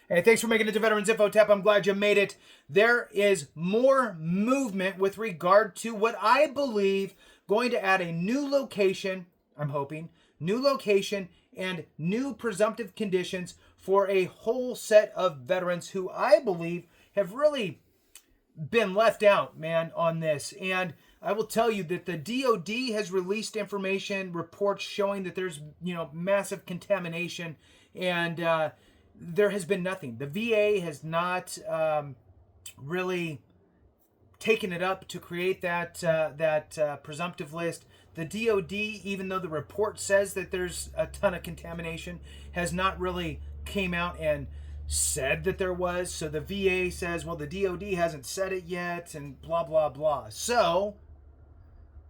Hey, thanks for making it to Veterans Info Tap. I'm glad you made it. There is more movement with regard to what I believe going to add a new location, I'm hoping, new location and new presumptive conditions for a whole set of veterans who I believe have really been left out, man, on this. And I will tell you that the DOD has released information, reports showing that there's, massive contamination, and there has been nothing. The VA has not really taken it up to create that presumptive list. The DOD, even though the report says that there's a ton of contamination, has not really came out and said that there was. So the VA says, well, the DOD hasn't said it yet, and blah, blah, blah. So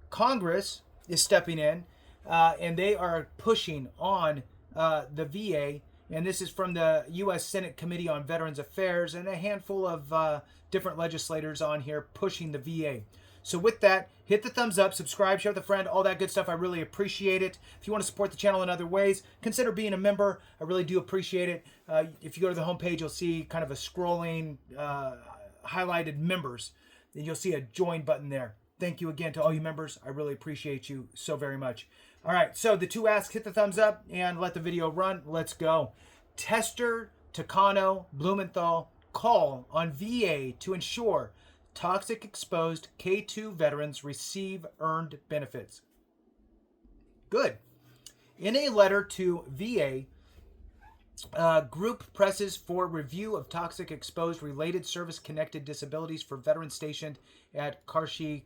Congress is stepping in, and they are pushing on the VA. And this is from the U.S. Senate Committee on Veterans Affairs and a handful of different legislators on here pushing the VA. So with that, hit the thumbs up, subscribe, share with a friend, all that good stuff. I really appreciate it. If you want to support the channel in other ways, consider being a member. I really do appreciate it. If you go to the homepage, you'll see kind of a scrolling highlighted members. And you'll see a join button there. Thank you again to all you members. I really appreciate you so very much. All right, so the two asks, hit the thumbs up and let the video run. Let's go. Tester Takano Blumenthal call on VA to ensure toxic exposed K2 veterans receive earned benefits. Good. In a letter to VA, group presses for review of toxic exposed related service-connected disabilities for veterans stationed at Karshi,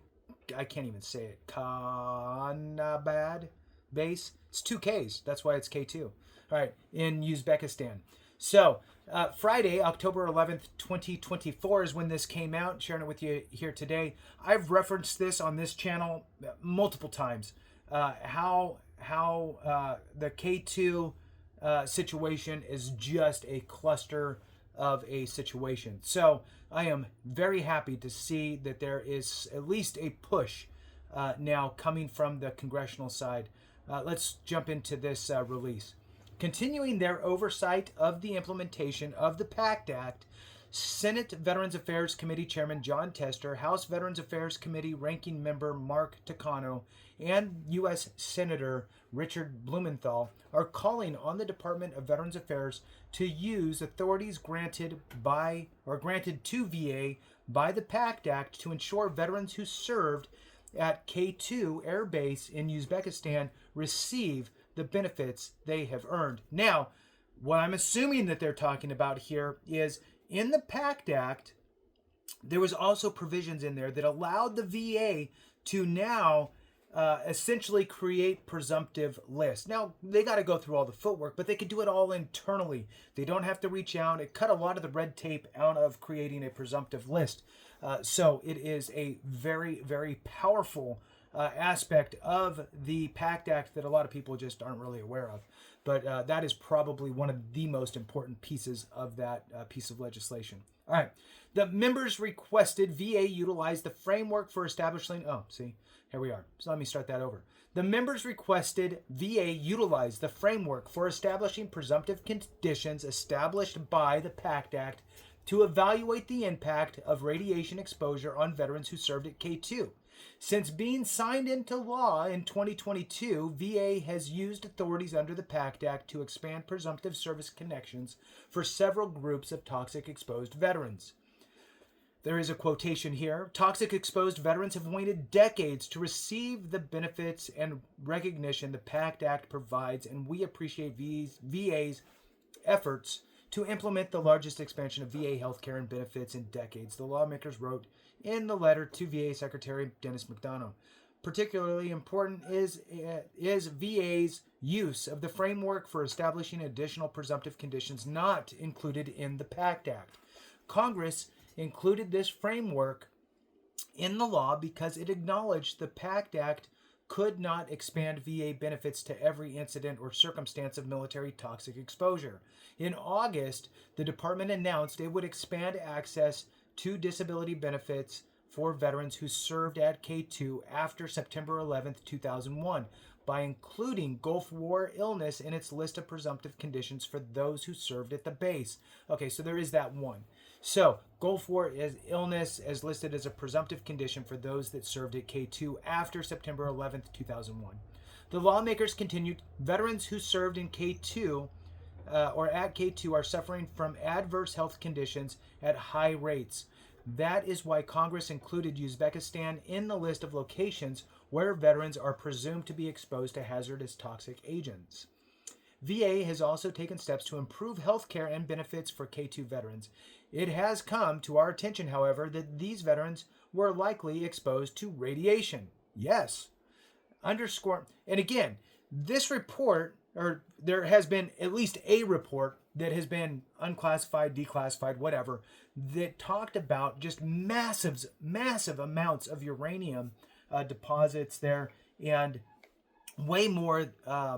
I can't even say it, Khanabad base. It's 2 Ks. That's why it's K2. All right, in Uzbekistan. So, Friday, October 11th, 2024 is when this came out. Sharing it with you here today. I've referenced this on this channel multiple times. How the K2 situation is just a cluster of a situation. So I am very happy to see that there is at least a push now coming from the congressional side. Let's jump into this release. Continuing their oversight of the implementation of the PACT Act, Senate Veterans Affairs Committee Chairman John Tester, House Veterans Affairs Committee Ranking Member Mark Takano, and U.S. Senator Richard Blumenthal are calling on the Department of Veterans Affairs to use authorities granted to VA by the PACT Act to ensure veterans who served at K2 Air Base in Uzbekistan receive the benefits they have earned. Now, what I'm assuming that they're talking about here is in the PACT Act, there was also provisions in there that allowed the VA to now essentially create presumptive lists. Now, they got to go through all the footwork, but they could do it all internally. They don't have to reach out. It cut a lot of the red tape out of creating a presumptive list. So it is a very, very powerful aspect of the PACT Act that a lot of people just aren't really aware of. But that is probably one of the most important pieces of that piece of legislation. All right. The members requested VA utilize the framework for establishing... Oh, see, here we are. So let me start that over. The members requested VA utilize the framework for establishing presumptive conditions established by the PACT Act to evaluate the impact of radiation exposure on veterans who served at K2. Since being signed into law in 2022, VA has used authorities under the PACT Act to expand presumptive service connections for several groups of toxic exposed veterans. There is a quotation here. Toxic exposed veterans have waited decades to receive the benefits and recognition the PACT Act provides, and we appreciate VA's efforts to implement the largest expansion of VA healthcare and benefits in decades, the lawmakers wrote in the letter to VA Secretary Dennis McDonough. Particularly important is VA's use of the framework for establishing additional presumptive conditions not included in the PACT Act. Congress included this framework in the law because it acknowledged the PACT Act could not expand VA benefits to every incident or circumstance of military toxic exposure. In August, the department announced it would expand access to disability benefits for veterans who served at K2 after September 11, 2001. by including Gulf War illness in its list of presumptive conditions for those who served at the base. Okay, so there is that one. So, Gulf War illness is listed as a presumptive condition for those that served at K2 after September 11th, 2001. The lawmakers continued, veterans who served in K2 or at K2 are suffering from adverse health conditions at high rates. That is why Congress included Uzbekistan in the list of locations where veterans are presumed to be exposed to hazardous toxic agents. VA has also taken steps to improve health care and benefits for K2 veterans. It has come to our attention, however, that these veterans were likely exposed to radiation. Yes. Underscore, and again, this report, or there has been at least a report that has been unclassified, declassified, whatever, that talked about just massive amounts of uranium deposits there, and way more, I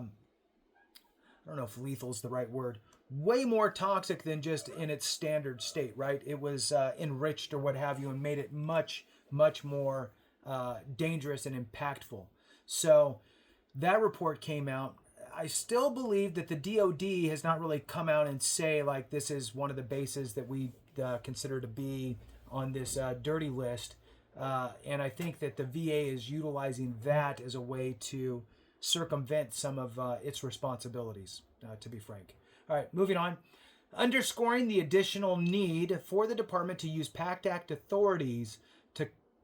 don't know if lethal is the right word, way more toxic than just in its standard state, right? It was enriched or what have you and made it much, much more dangerous and impactful. So that report came out. I still believe that the DOD has not really come out and say, like, this is one of the bases that we consider to be on this dirty list. And I think that the VA is utilizing that as a way to circumvent some of its responsibilities, to be frank. All right, moving on. Underscoring the additional need for the department to use PACT Act authorities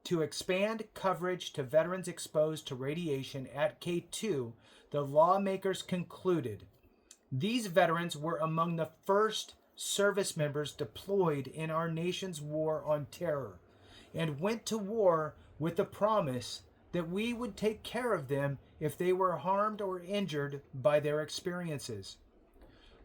to expand coverage to veterans exposed to radiation at K2, the lawmakers concluded these veterans were among the first service members deployed in our nation's war on terror and went to war with the promise that we would take care of them if they were harmed or injured by their experiences.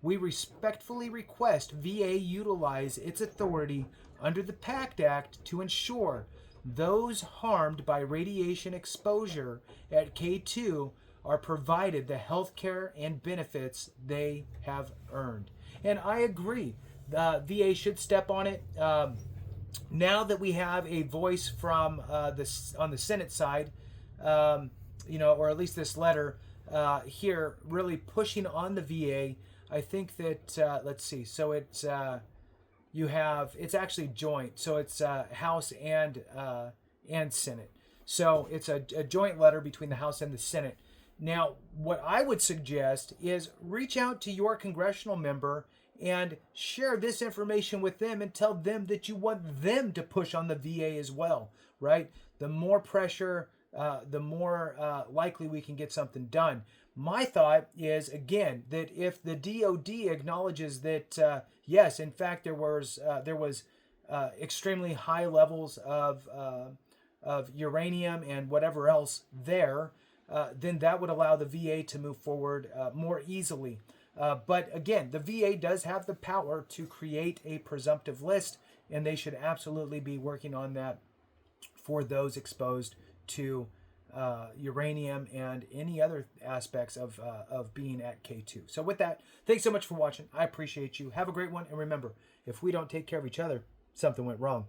We respectfully request VA utilize its authority under the PACT Act to ensure those harmed by radiation exposure at K2 are provided the health care and benefits they have earned. And I agree. The VA should step on it. Now that we have a voice from on the Senate side, or at least this letter here, really pushing on the VA, I think that, let's see, so it's, it's actually joint, so it's House and Senate. So it's a joint letter between the House and the Senate. Now, what I would suggest is reach out to your congressional member and share this information with them and tell them that you want them to push on the VA as well, right? The more pressure, the more likely we can get something done. My thought is, again, that if the DOD acknowledges that, yes, in fact, there was extremely high levels of uranium and whatever else there, then that would allow the VA to move forward more easily. But again, the VA does have the power to create a presumptive list, and they should absolutely be working on that for those exposed to uranium and any other aspects of being at K2. So with that, thanks so much for watching. I appreciate you. Have a great one. And remember, if we don't take care of each other, something went wrong.